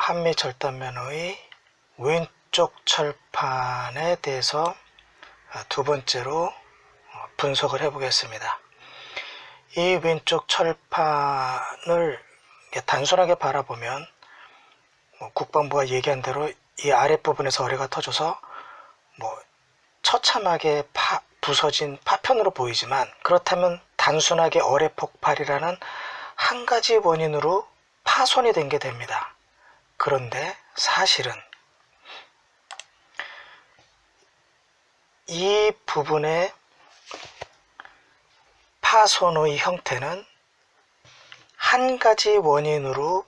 한미절단면의 왼쪽 철판에 대해서 두 번째로 분석을 해 보겠습니다. 이 왼쪽 철판을 단순하게 바라보면 국방부가 얘기한 대로 이 아랫부분에서 어뢰가 터져서 처참하게 부서진 파편으로 보이지만, 그렇다면 단순하게 어뢰 폭발이라는 한 가지 원인으로 파손이 된 게 됩니다. 그런데 사실은 이 부분의 파손의 형태는 한 가지 원인으로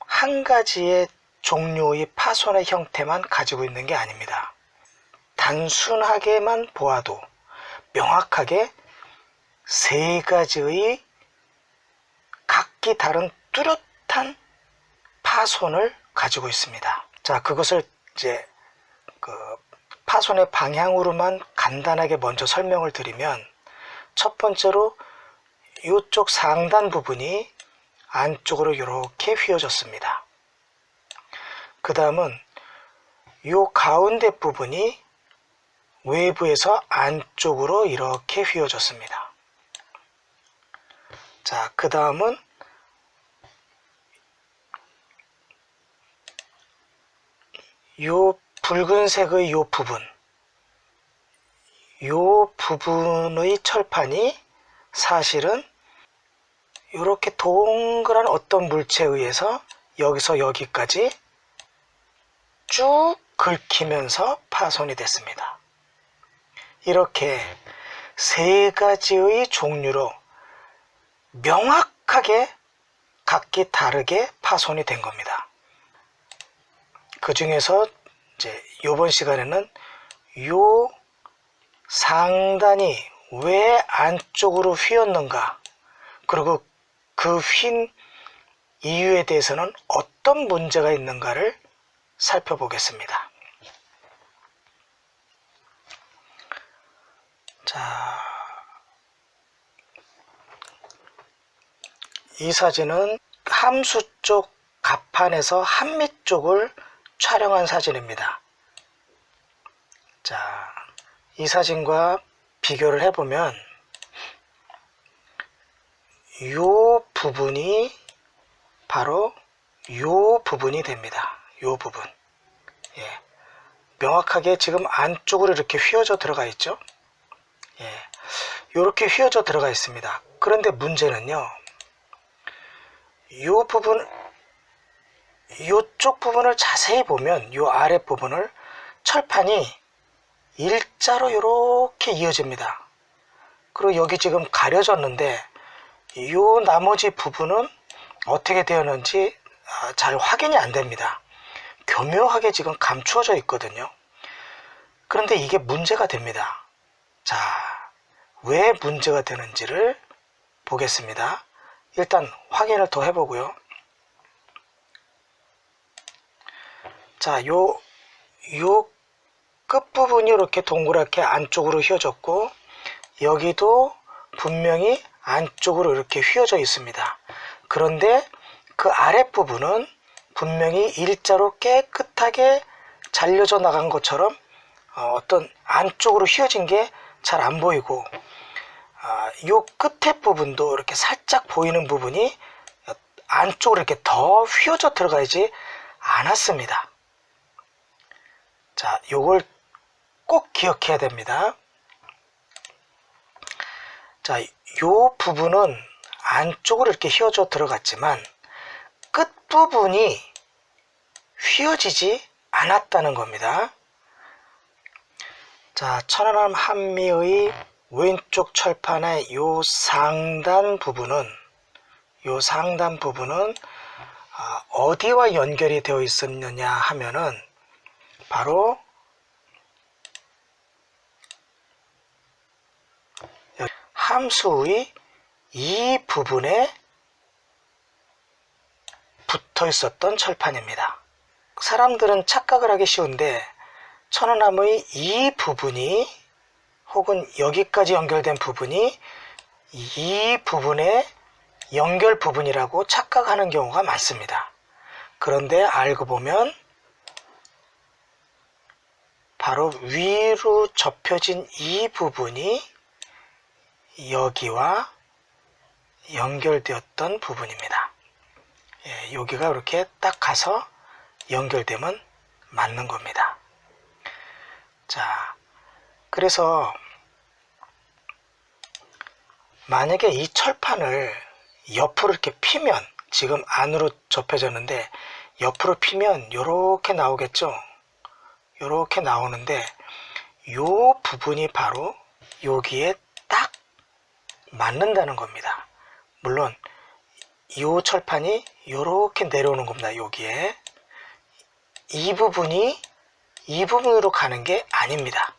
한 가지의 종류의 파손의 형태만 가지고 있는 게 아닙니다. 단순하게만 보아도 명확하게 세 가지의 각기 다른 뚜렷한 파손을 가지고 있습니다. 자, 그것을 이제 파손의 방향으로만 간단하게 먼저 설명을 드리면, 첫 번째로 이쪽 상단 부분이 안쪽으로 이렇게 휘어졌습니다. 그 다음은 이 가운데 부분이 외부에서 안쪽으로 이렇게 휘어졌습니다. 자, 그 다음은 이 붉은색의 이 부분의 철판이 사실은 이렇게 동그란 어떤 물체에 의해서 여기서 여기까지 쭉 긁히면서 파손이 됐습니다. 이렇게 세 가지의 종류로 명확하게 각기 다르게 파손이 된 겁니다. 그 중에서 이제 이번 시간에는 요 상단이 왜 안쪽으로 휘었는가, 그리고 그 휜 이유에 대해서는 어떤 문제가 있는가를 살펴보겠습니다. 자, 이 사진은 함수 쪽 갑판에서 한미 쪽을 촬영한 사진입니다. 자, 이 사진과 비교를 해보면 이 부분이 바로 이 부분이 됩니다. 이 부분. 예. 명확하게 지금 안쪽으로 이렇게 휘어져 들어가 있죠. 예. 이렇게 휘어져 들어가 있습니다. 그런데 문제는요, 이쪽 부분을 자세히 보면, 이 아랫부분을 철판이 일자로 이렇게 이어집니다. 그리고 여기 지금 가려졌는데 이 나머지 부분은 어떻게 되었는지 잘 확인이 안 됩니다. 교묘하게 지금 감추어져 있거든요. 그런데 이게 문제가 됩니다. 자, 왜 문제가 되는지를 보겠습니다. 일단 확인을 더 해보고요. 자, 요 끝부분이 이렇게 동그랗게 안쪽으로 휘어졌고, 여기도 분명히 안쪽으로 이렇게 휘어져 있습니다. 그런데 그 아랫부분은 분명히 일자로 깨끗하게 잘려져 나간 것처럼 어떤 안쪽으로 휘어진 게 잘 안 보이고, 요 끝에 부분도 이렇게 살짝 보이는 부분이 안쪽으로 이렇게 더 휘어져 들어가지 않았습니다. 자, 요걸 꼭 기억해야 됩니다. 자, 요 부분은 안쪽으로 이렇게 휘어져 들어갔지만 끝부분이 휘어지지 않았다는 겁니다. 자, 천안함 한미의 왼쪽 철판의 요 상단 부분은 어디와 연결이 되어 있었느냐 하면은 바로 함수의 이 부분에 붙어 있었던 철판입니다. 사람들은 착각을 하기 쉬운데, 천안함의 이 부분이 혹은 여기까지 연결된 부분이 이 부분의 연결 부분이라고 착각하는 경우가 많습니다. 그런데 알고 보면 바로 위로 접혀진 이 부분이 여기와 연결되었던 부분입니다. 예, 여기가 이렇게 딱 가서 연결되면 맞는 겁니다. 자, 그래서 만약에 이 철판을 옆으로 이렇게 피면, 지금 안으로 접혀졌는데 옆으로 피면 이렇게 나오겠죠. 이렇게 나오는데 이 부분이 바로 여기에 딱 맞는다는 겁니다. 물론 이 철판이 이렇게 내려오는 겁니다. 여기에 이 부분이 이 부분으로 가는 게 아닙니다.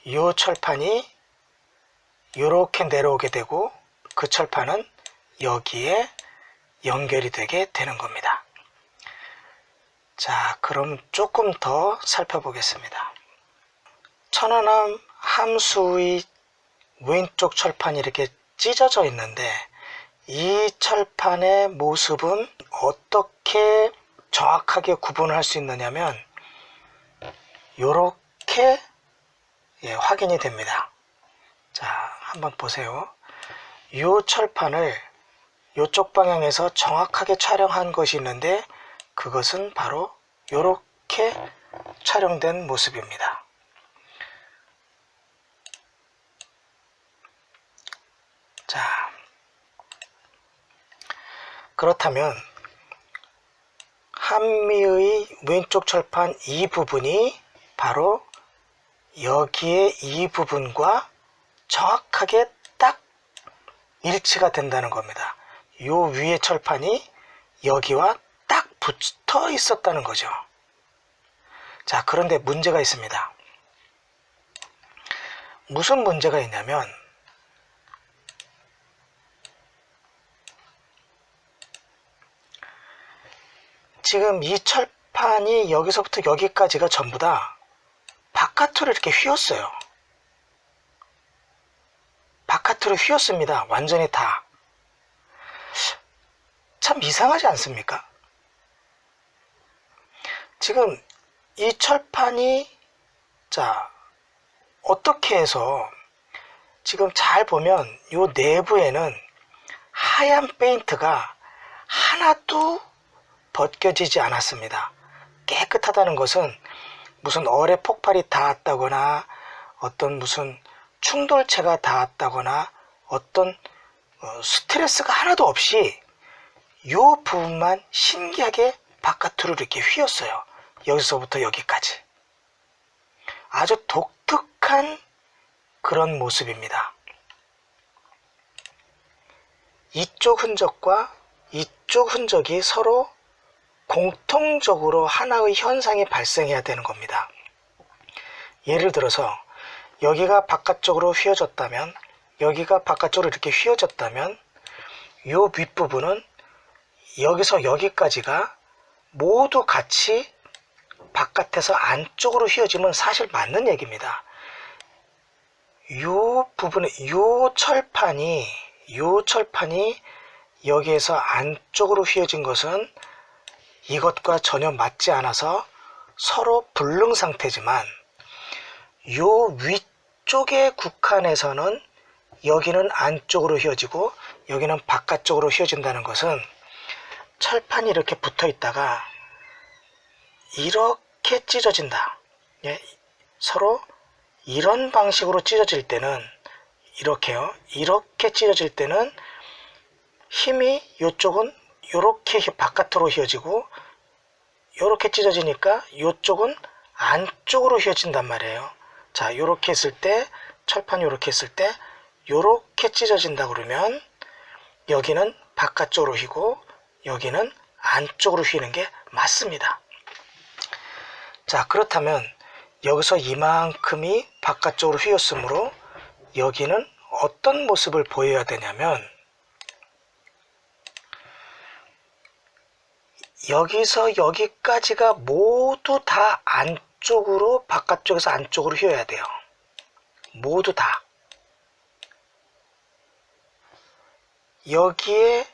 이 철판이 이렇게 내려오게 되고 그 철판은 여기에 연결이 되게 되는 겁니다. 자, 그럼 조금 더 살펴보겠습니다. 천안함 함수의 왼쪽 철판이 이렇게 찢어져 있는데 이 철판의 모습은 어떻게 정확하게 구분을 할 수 있느냐면 이렇게 확인이 됩니다. 자, 한번 보세요. 이 철판을 이쪽 방향에서 정확하게 촬영한 것이 있는데 그것은 바로 이렇게 촬영된 모습입니다. 자, 그렇다면 한미의 왼쪽 철판 이 부분이 바로 여기에 이 부분과 정확하게 딱 일치가 된다는 겁니다. 이 위에 철판이 여기와 딱 붙어 있었다는 거죠. 자, 그런데 문제가 있습니다. 무슨 문제가 있냐면 지금 이 철판이 여기서부터 여기까지가 전부 다 바깥으로 이렇게 휘었어요. 바깥으로 휘었습니다. 완전히 다. 참 이상하지 않습니까? 지금 이 철판이 자, 어떻게 해서 지금 잘 보면 이 내부에는 하얀 페인트가 하나도 벗겨지지 않았습니다. 깨끗하다는 것은 무슨 얼의 폭발이 닿았다거나 어떤 무슨 충돌체가 닿았다거나 어떤 스트레스가 하나도 없이 이 부분만 신기하게 바깥으로 이렇게 휘었어요. 여기서부터 여기까지. 아주 독특한 그런 모습입니다. 이쪽 흔적과 이쪽 흔적이 서로 공통적으로 하나의 현상이 발생해야 되는 겁니다. 예를 들어서 여기가 바깥쪽으로 휘어졌다면 여기가 바깥쪽으로 이렇게 휘어졌다면 이 윗부분은 여기서 여기까지가 모두 같이 바깥에서 안쪽으로 휘어지면 사실 맞는 얘기입니다. 이 부분에 이 철판이 여기에서 안쪽으로 휘어진 것은 이것과 전혀 맞지 않아서 서로 불능 상태지만 이 위쪽의 국한에서는 여기는 안쪽으로 휘어지고 여기는 바깥쪽으로 휘어진다는 것은 철판이 이렇게 붙어 있다가 이렇게 찢어진다. 예, 서로 이런 방식으로 찢어질 때는 이렇게요. 이렇게 찢어질 때는 힘이 이쪽은 이렇게 바깥으로 휘어지고 이렇게 찢어지니까 이쪽은 안쪽으로 휘어진단 말이에요. 자, 이렇게 했을 때 철판이 이렇게 했을 때 이렇게 찢어진다 그러면 여기는 바깥쪽으로 휘고 여기는 안쪽으로 휘는 게 맞습니다. 자, 그렇다면 여기서 이만큼이 바깥쪽으로 휘었으므로 여기는 어떤 모습을 보여야 되냐면 여기서 여기까지가 모두 다 안쪽으로 바깥쪽에서 안쪽으로 휘어야 돼요. 모두 다. 여기에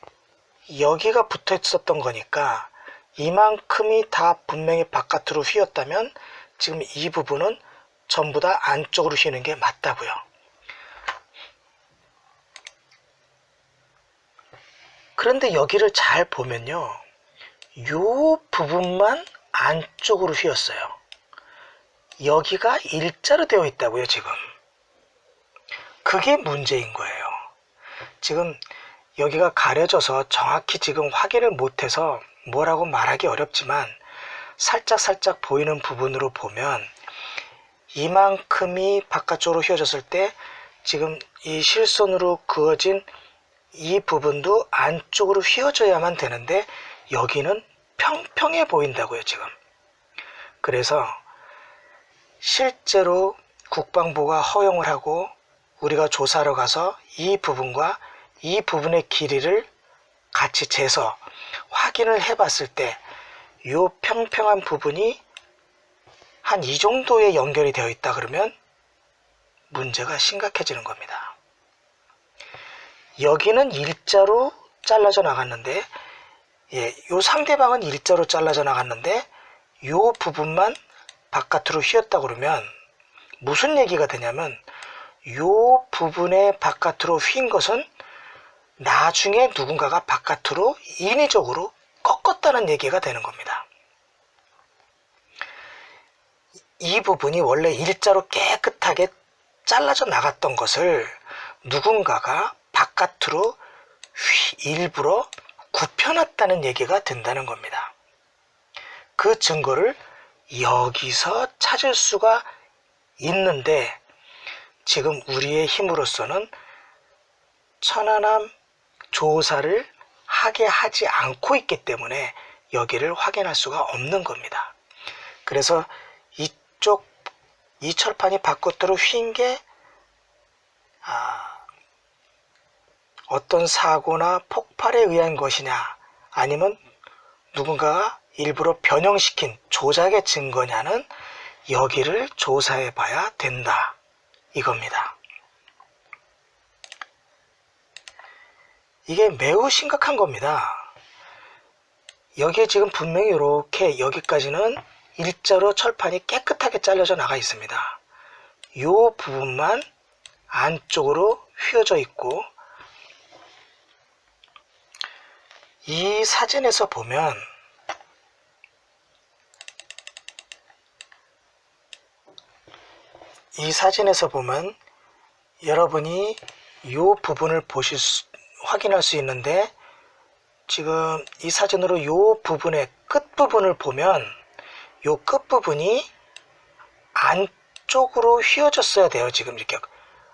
여기가 붙어 있었던 거니까 이만큼이 다 분명히 바깥으로 휘었다면 지금 이 부분은 전부 다 안쪽으로 휘는 게 맞다고요. 그런데 여기를 잘 보면요, 요 부분만 안쪽으로 휘었어요. 여기가 일자로 되어 있다고요. 지금 그게 문제인 거예요. 지금 여기가 가려져서 정확히 지금 확인을 못해서 뭐라고 말하기 어렵지만 살짝 보이는 부분으로 보면 이만큼이 바깥쪽으로 휘어졌을 때 지금 이 실선으로 그어진 이 부분도 안쪽으로 휘어져야만 되는데 여기는 평평해 보인다고요. 지금 그래서 실제로 국방부가 허용을 하고 우리가 조사하러 가서 이 부분과 이 부분의 길이를 같이 재서 확인을 해 봤을 때 이 평평한 부분이 한 이 정도의 연결이 되어 있다 그러면 문제가 심각해지는 겁니다. 여기는 일자로 잘라져 나갔는데 요 상대방은 일자로 잘라져 나갔는데 요 부분만 바깥으로 휘었다 그러면 무슨 얘기가 되냐면 요 부분의 바깥으로 휜 것은 나중에 누군가가 바깥으로 인위적으로 꺾었다는 얘기가 되는 겁니다. 이 부분이 원래 일자로 깨끗하게 잘라져 나갔던 것을 누군가가 바깥으로 일부러 굽혀놨다는 얘기가 된다는 겁니다. 그 증거를 여기서 찾을 수가 있는데 지금 우리의 힘으로서는 천안함 조사를 하게 하지 않고 있기 때문에 여기를 확인할 수가 없는 겁니다. 그래서 이 철판이 바깥으로 휜 게 어떤 사고나 폭발에 의한 것이냐 아니면 누군가가 일부러 변형시킨 조작의 증거냐는 여기를 조사해 봐야 된다 이겁니다. 이게 매우 심각한 겁니다. 여기에 지금 분명히 이렇게 여기까지는 일자로 철판이 깨끗하게 잘려져 나가 있습니다. 이 부분만 안쪽으로 휘어져 있고 이 사진에서 보면 여러분이 이 부분을 확인할 수 있는데 지금 이 사진으로 이 부분의 끝부분을 보면 이 끝부분이 안쪽으로 휘어졌어야 돼요. 지금 이렇게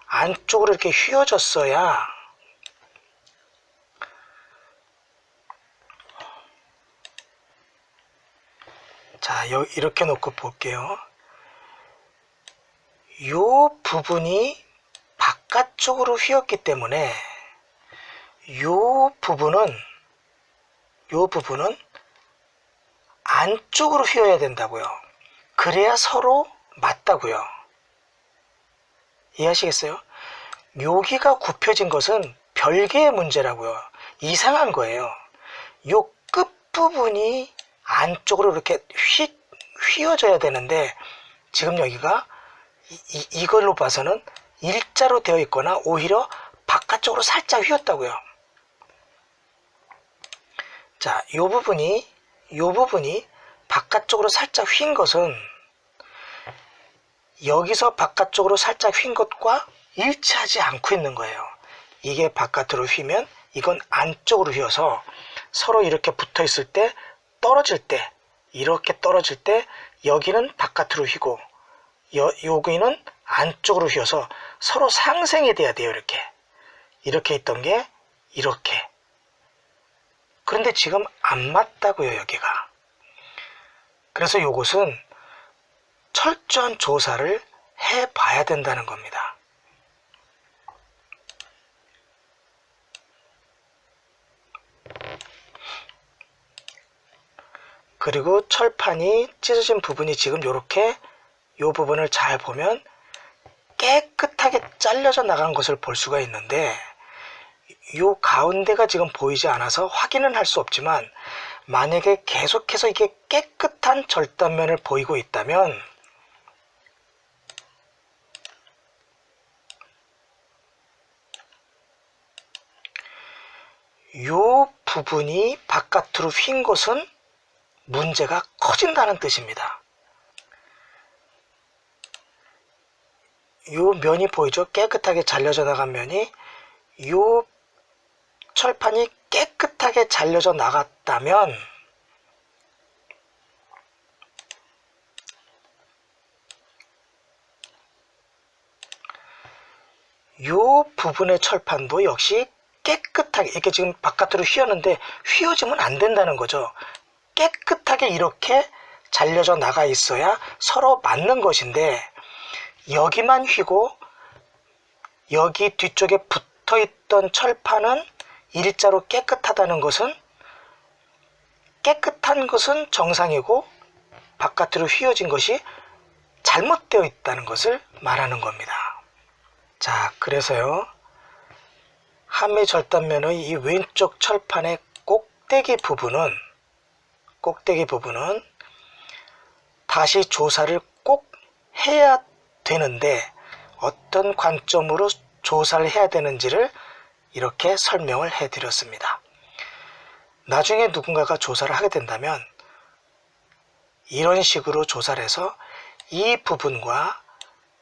안쪽으로 이렇게 휘어졌어야 자 이렇게 놓고 볼게요. 이 부분이 바깥쪽으로 휘었기 때문에 이 부분은 안쪽으로 휘어야 된다고요. 그래야 서로 맞다고요. 이해하시겠어요? 여기가 굽혀진 것은 별개의 문제라고요. 이상한 거예요. 이 끝부분이 안쪽으로 이렇게 휘어져야 되는데 지금 여기가 이걸로 봐서는 일자로 되어 있거나 오히려 바깥쪽으로 살짝 휘었다고요. 자, 이 부분이 바깥쪽으로 살짝 휜 것은 여기서 바깥쪽으로 살짝 휜 것과 일치하지 않고 있는 거예요. 이게 바깥으로 휘면 이건 안쪽으로 휘어서 서로 이렇게 붙어 있을 때 이렇게 떨어질 때 여기는 바깥으로 휘고 여기는 안쪽으로 휘어서 서로 상생이 돼야 돼요. 이렇게 있던 게 이렇게. 그런데 지금 안 맞다고요. 여기가. 그래서 이것은 철저한 조사를 해봐야 된다는 겁니다. 그리고 철판이 찢어진 부분이 지금 이렇게 이 부분을 잘 보면 깨끗하게 잘려져 나간 것을 볼 수가 있는데 요 가운데가 지금 보이지 않아서 확인은 할 수 없지만, 만약에 계속해서 이게 깨끗한 절단면을 보이고 있다면 요 부분이 바깥으로 휜 것은 문제가 커진다는 뜻입니다. 요 면이 보이죠? 깨끗하게 잘려져 나간 면이, 요 철판이 깨끗하게 잘려져 나갔다면 요 부분의 철판도 역시 깨끗하게, 이렇게 지금 바깥으로 휘었는데 휘어지면 안 된다는 거죠. 깨끗하게 이렇게 잘려져 나가 있어야 서로 맞는 것인데, 여기만 휘고 여기 뒤쪽에 붙어있던 철판은 일자로 깨끗하다는 것은, 깨끗한 것은 정상이고 바깥으로 휘어진 것이 잘못되어 있다는 것을 말하는 겁니다. 자, 그래서요, 함의 절단면의 이 왼쪽 철판의 꼭대기 부분은 다시 조사를 꼭 해야 되는데, 어떤 관점으로 조사를 해야 되는지를 이렇게 설명을 해 드렸습니다. 나중에 누군가가 조사를 하게 된다면 이런 식으로 조사를 해서 이 부분과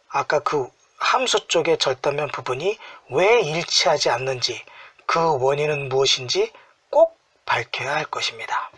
아까 그 함수 쪽의 절단면 부분이 왜 일치하지 않는지, 그 원인은 무엇인지 꼭 밝혀야 할 것입니다.